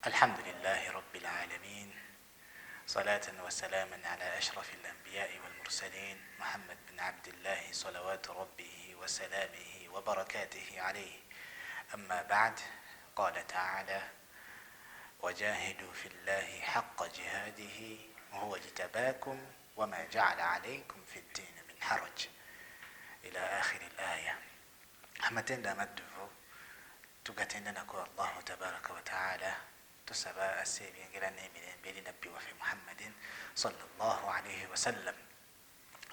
الحمد لله رب العالمين، صلاة وسلاما على أشرف الأنبياء والمرسلين محمد بن عبد الله صلوات ربه وسلامه وبركاته عليه. أما بعد، قال تعالى: وجاهدوا في الله حق جهاده وهو اجتباكم وما جعل عليكم في الدين من حرج، إلى آخر الآية. amatenda amadduvu tugatendanaku Allahu tabaraka wa ta'ala, tusaba asse ebyengera n'emirembe eri nabbi waffe Muhammadin sallallahu alayhi wa sallam.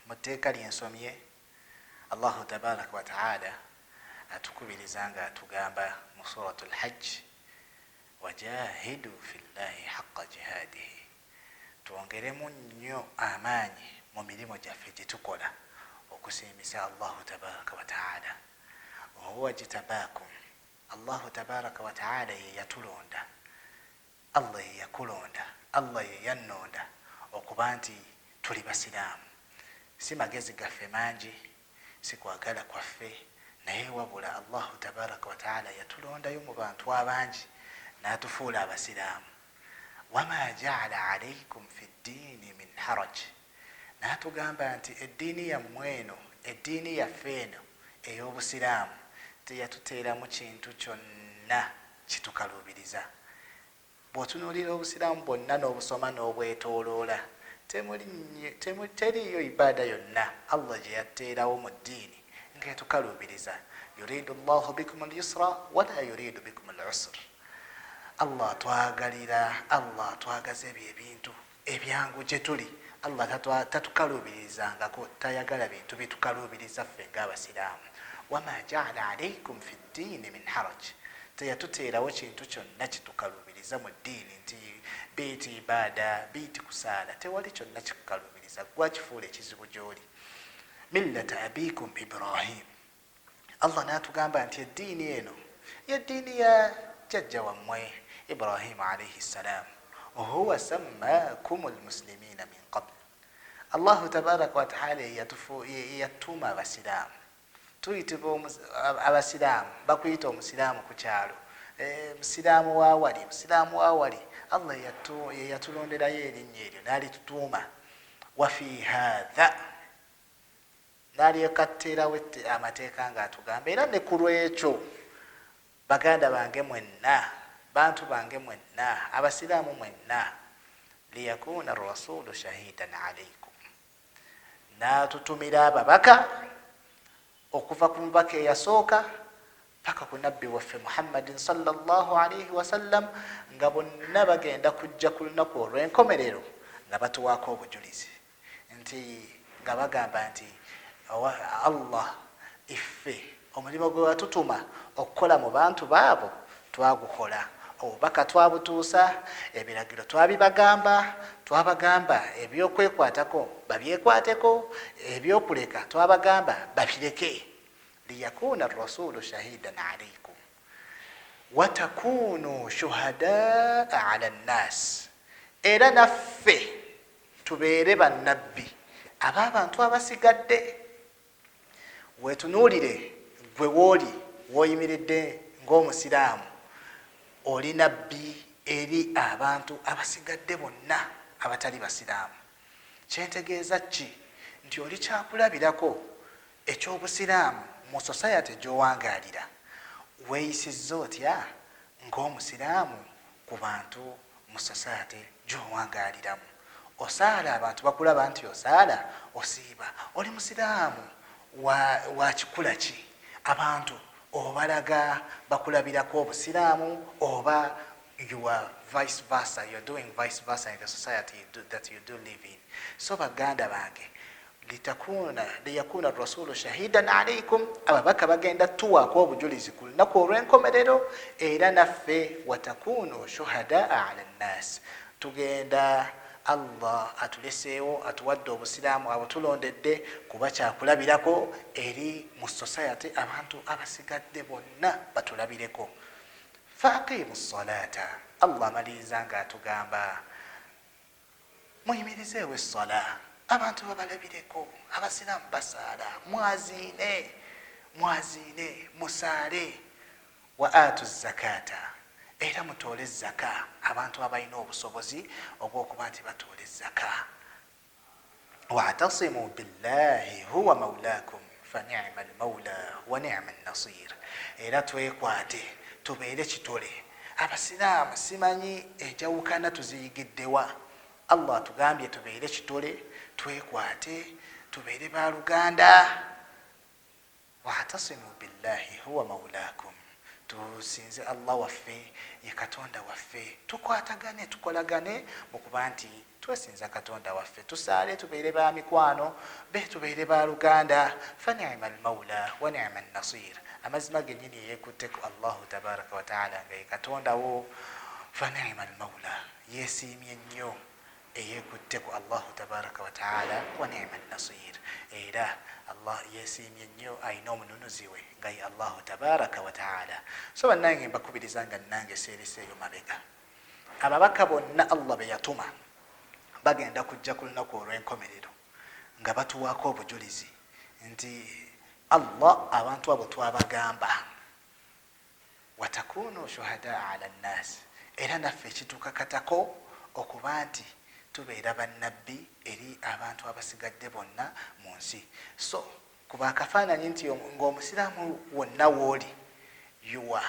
Mu tteeka lyensomye, Allahu tabaraka wa ta'ala atukubiriza nga atugamba mu suratul hajj, wajahidu fi llahi haqqa jihadihi, twongeremu nnyo amaanyi mu mirimu gyaffe gye tukola okusiimisa Allahu tabaraka wa ta'ala. Huwa jitabakum, Allahu tabaraka wa ta'ala ye yatulonda, Allah ye yakulonda, Allah ye yannonda okuba nti tuli basiraamu. Si magezi gaffe mangi, si kwagala kwaffe, naye wabula Allahu tabaraka wa ta'ala yatulondayo mu bantu abangi n'atufuula abasiraamu. Wama ja'ala alaykum fi ddiini min haraj, n'atugamba nti eddiini yammwe eno, eddiini yaffe eno ey'obusiraamu teyatuteeramu kintu kyonna kitukaluubiriza. Bw'otunuulira obusiraamu bwonna n'obusoma n'obwetooloola, teriyo ibaada yonna Allah gye yatteerawo mu ddiini ng'etukaluubiriza. Yuridu Allahu bikum al-yusra wala yuridu bikum al-usr. Allah twagalira, Allah twagaza ebyo ebintu ebyangu gye tuli. Allah tatukaluubirizangako, tayagala bintu bitukaluubiriza ffe ng'abasiraamu. Wama ja'ala alaykum fi ddiini min haraj, teyatuteerawo kintu kyonna kitukaluubiriza mu ddiini nti biiti ibaada, biiti kusaala, tewali kyonna kikukaluubiriza, gwakifuula ekizibu gy'oli. Millata abikum Ibrahim, Allah n'atugamba nti eddiini eno y'eddiini ya jjajja wammwe Ibrahim alayhi salam. Huwa sammakum almuslimina min qabl, Allahu tabaraka wa ta'ala yatuma abasiraamu. Tuyitibwa abasiraamu, bakuyita omusiraamu ku kyalo, musiraamu waawali, musiraamu waawali. Allah yatulonderayo erinnya eryo n'alitutuuma. Wafi haadha, n'alyekatteerawo amateeka ng'atugamba, era ne ku lwekyo baganda bange mwenna, bantu bange mwenna, abasiraamu mwenna, liyakuuna rasulu shahidan alaykum, n'atutumira ababaka okuva ku mubaka eyasooka paka ku nabbi waffe Muhammadin sallallahu alayhi wa sallam, nga bonna bagenda kujja ku lunaku olw'enkomerero nga batuwaako obujulizi nti, nga bagamba nti Allah iffe omulimu gwe watutuma okukola mu bantu baabo twagukola, obubaka twabutuusa, ebiragiro twabibagamba, twabagamba ebyokwekwatako babyekwateko, ebyokuleka twabagamba babireke. Liyakuuna rasulu shahidan alaykum watakunu shuhadaa ala nnas, era naffe tubeere bannabbi ab'abantu abasigadde. Wetunuulire gwe wooli woyimiridde ng'omusiraamu, oli nabbi eri abantu abasigadde bonna abatali basiraamu. Kyentegeeza ki? Nti oli kyakulabirako eky'obusiraamu mu society gy'owangaalira. Weeyisizza otya ng'omusiraamu ku bantu mu society gy'owangaaliramu? Osaala, abantu bakulaba nti osaala, osiiba, oli musiraamu wa kikula ki? Abantu obalaga bakulabirako obusiraamu, oba you are vice versa, you are doing vice versa in the society that you do live in. So baganda bange, liyakuuna rasulu shahidan alaykum, ababaka bagenda tuwaako obujulizi ku lunaku olw'enkomerero, era naffe watakunu shuhadaa ala nnas, tugenda Allah atuleseewo, atuwadde obusiraamu, abutulondedde kuba kyakulabirako eri mu society, abantu abasigadde bonna batulabireko. Faqimu salata, Allah amaliriza nga atugamba muyimirizeewo essala, abantu babalabireko, abasiraamu basaala, mwaziine, musaale. Wa atu zakata, era mutoole zaka abantu abalina obusobozi obwokuba nti batoole zaka. wa'tasimu billahi huwa maulakum fanima almaula wa nima nasir. era twekwate tubeere kitole. abasiraamu simanyi enjawukana tuziyigiddewa. allah tugambye tubeere kitole, twekwate, tubeere baluganda. wa'tasimu billahi huwa maulakum, tusinze allah waffe ye katonda waffe, tukwatagane tukolagane mukuba nti twesinza katonda waffe, tusaale tubeere ba mikwano be, tubeere baluganda. fanima almaula wa nima nasir. amazima genyini yekuteku allahu tabaraka wataala nga ye katondawo. fanima almaula, yesimye nnyo eyekuteku allahu tabaraka wataala. wa nima nasir, era allah yesimye nnyo ayina omununuzi we nga ye allahu tabaraka wataala. so bannange mbakubiriza nga nange seeriseeyo mabega. ababaka bonna allah beyatuma bagenda kujja ku lunaku olw'enkomerero nga batuwaako obujulizi nti allah abantu abo twabagamba watakunu shuhadaa ala nnaasi, era naffe kitukakatako okuba nti tubeera bannabbi eri abantu abasigadde bonna mu nsi. so kuba akafaananyi nti ng'omusiraamu wonna wooli yuwa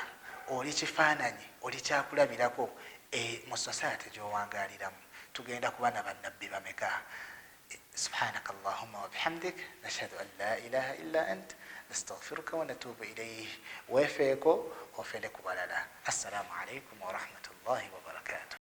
oli kifaananyi, oli kyakulabirako mu society gy'owangaliramu. tugenda kuba na bannabbi bameka? subhanaka allahumma wa bihamdik nashhadu an la ilaha illa ant nastaghfiruka wa natubu ilayh. weefeeko ofere ku balala. assalamu alaikum wa rahmatullahi wa barakatuh.